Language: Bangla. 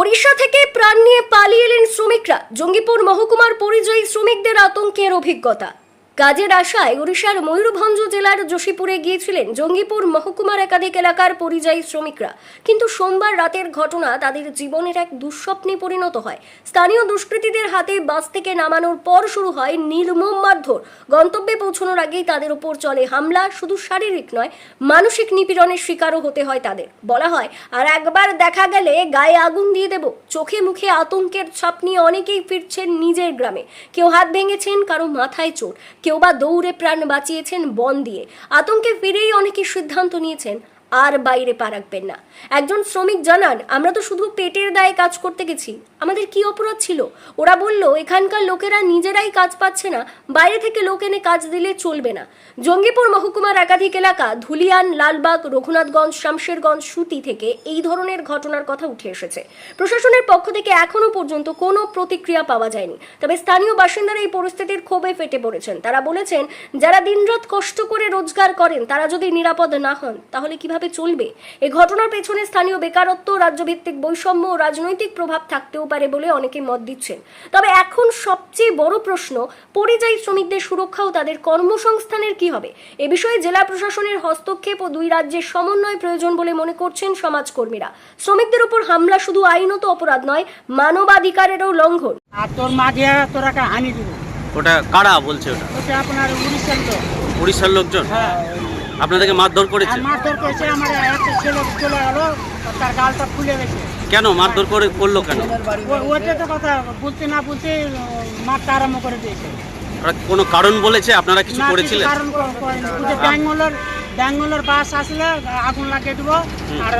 ওড়িশা থেকে প্রাণ নিয়ে পালিয়ে এলেন শ্রমিকরা। জঙ্গিপুর মহকুমার পরিযায়ী শ্রমিকদের আতঙ্কের অভিজ্ঞতা। কাজের আশায় ওড়িশার ময়ূরভঞ্জ জেলার যোশীপুরে গিয়েছিলেন জঙ্গিপুর মহকুমার একাধিক এলাকার পরিযায়ী শ্রমিকরা, কিন্তু সোমবার রাতের ঘটনা তাদের জীবনের এক দুঃস্বপ্নে পরিণত হয়। স্থানীয় দুষ্কৃতীদের হাতে বাস থেকে নামানোর পর শুরু হয় নির্মম মারধর। গন্তব্যে পৌঁছানোর আগেই তাদের উপর চলে হামলা। শুধু শারীরিক নয়, মানসিক নিপীড়নের শিকারও হতে হয় তাদের। বলা হয়, আর একবার দেখা গেলে গায়ে আগুন দিয়ে দেব। চোখে মুখে আতঙ্কের ছাপ নিয়ে অনেকেই ফিরছেন নিজের গ্রামে। কেউ হাত ভেঙেছেন, কারো মাথায় চোট, কেউ বা দৌড়ে প্রাণ বাঁচিয়েছেন বন দিয়ে। আতঙ্কে ফিরেই অনেকে সিদ্ধান্ত নিয়েছেন আর বাইরে পা রাখবেন না। একজন শ্রমিক জানান, আমরা তো শুধু পেটের দায়ে কাজ করতে গেছি, আমাদের কি অপরাধ ছিল? ওরা বলল, এখানকার লোকেরা নিজেরাই কাজ পাচ্ছে না, বাইরে থেকে লোক এনে কাজ দিলে চলবে না। জঙ্গিপুর মহকুমার একাধিক এলাকা ধুলিয়ান, লালবাগ, রঘুনাথগঞ্জ, শামশেরগঞ্জ, সুতি থেকে এই ধরনের ঘটনার কথা উঠে এসেছে। প্রশাসনের পক্ষ থেকে এখনো পর্যন্ত কোনো প্রতিক্রিয়া পাওয়া যায়নি। তবে স্থানীয় বাসিন্দারা এই পরিস্থিতির ক্ষোভে ফেটে পড়েছেন। তারা বলেছেন, যারা দিনরাত কষ্ট করে রোজগার করেন তারা যদি নিরাপদ না হন তাহলে কিভাবে চলবে? এই ঘটনার পেছনে স্থানীয় বেকারত্ব, রাজ্যভিত্তিক বৈষম্য ও রাজনৈতিক প্রভাব থাকতেও পারে বলে অনেকে মত দিচ্ছেন। তবে এখন সবচেয়ে বড় প্রশ্ন, পরিযায়ী শ্রমিকদের সুরক্ষা ও তাদের কর্মসংস্থানের কি হবে? এ বিষয়ে জেলা প্রশাসনের হস্তক্ষেপ ও দুই রাজ্যের সমন্বয় প্রয়োজন বলে মনে করছেন সমাজকর্মীরা। শ্রমিকদের উপর হামলা শুধু আইনত অপরাধ নয়, মানবাধিকারেরও লঙ্ঘন। আর তোর মা দিয়ে তোরাকে হানি দিব। ওটা কারা বলছে? ওটা আপনার উড়িষ্যার লোক। উড়িষ্যার লোকজন হ্যাঁ, আপনাদেরকে মারধর করেছে? আর মারধর করেছে। আমার একটা ছেলে চলে গেল, তার গালটা ফুলে গেছে। কেন মারধর করলো কেন? ওইটা তো কথা বলতে না বলতে মারতে আরম্ভ করে দিয়েছে। ওরা কোনো কারণ বলেছে? আপনারা কিছু না, করেছিলেন? কারণ করেনি। ব্যাঙ্গালোর বাস আসলে আগুন লাগিয়ে দেবো। আর